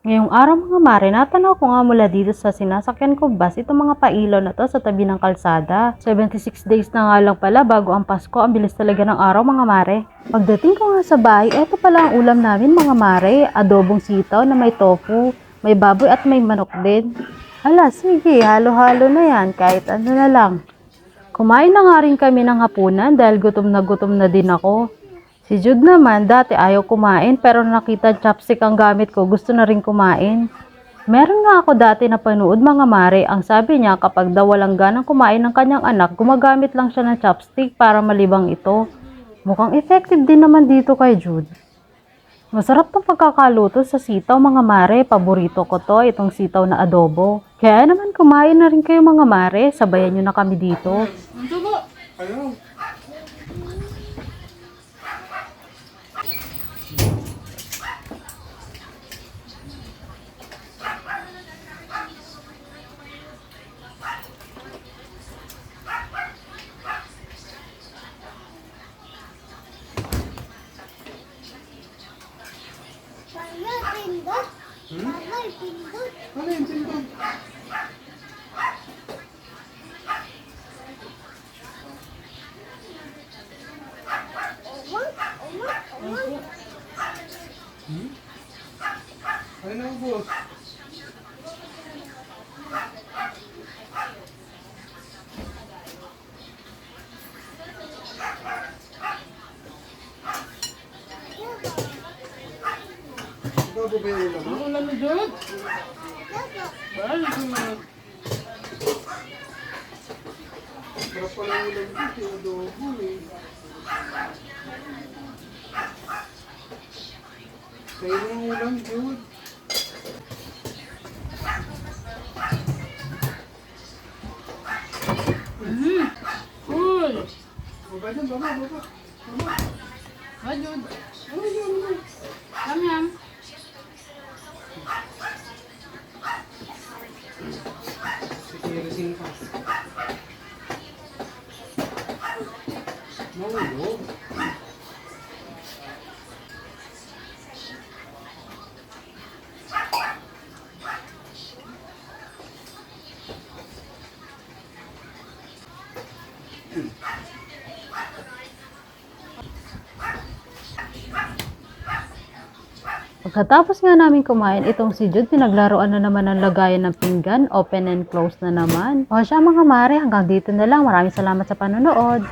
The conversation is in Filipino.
Ngayong araw mga mare, natanaw ko nga mula dito sa sinasakyan ko bus itong mga pailaw na to sa tabi ng kalsada. 76 days na nga lang pala bago ang Pasko. Ang bilis talaga ng araw mga mare. Pagdating ko nga sa bahay, eto pala ang ulam namin mga mare. Adobong sitaw na may tofu, may baboy at may manok din. Hala, sige, halo-halo na yan kahit ano na lang. Kumain na nga rin kami ng hapunan dahil gutom na din ako. Si Jude naman, dati ayaw kumain pero nakita chopstick ang gamit ko, gusto na rin kumain. Meron nga ako dati na panood mga mare, ang sabi niya kapag daw walang ganang kumain ng kanyang anak, gumagamit lang siya ng chopstick para malibang ito. Mukhang effective din naman dito kay Jude. Masarap tong pagkakaluto sa sitaw mga mare, paborito ko to, itong sitaw na adobo. Kaya naman kumain na rin kayo mga mare, sabayan nyo na kami dito. Ayaw. Ano yung tindog? Ay na boss. Bago ba yung ulam mo? Ang ulam ni Jude? Bali ko na. Sarap pala yung ulam dito, yung adobo eh. Kayo ng ulam, Jude. Cool! Baba dyan, baba. Ha, Jude? Yum, yum. Sikirisin ka. Mahulog. Pagkatapos nga namin kumain, itong si Jude, pinaglaruan na naman ng lagayan ng pinggan, open and close na naman. O siya mga mare, hanggang dito na lang. Maraming salamat sa panonood.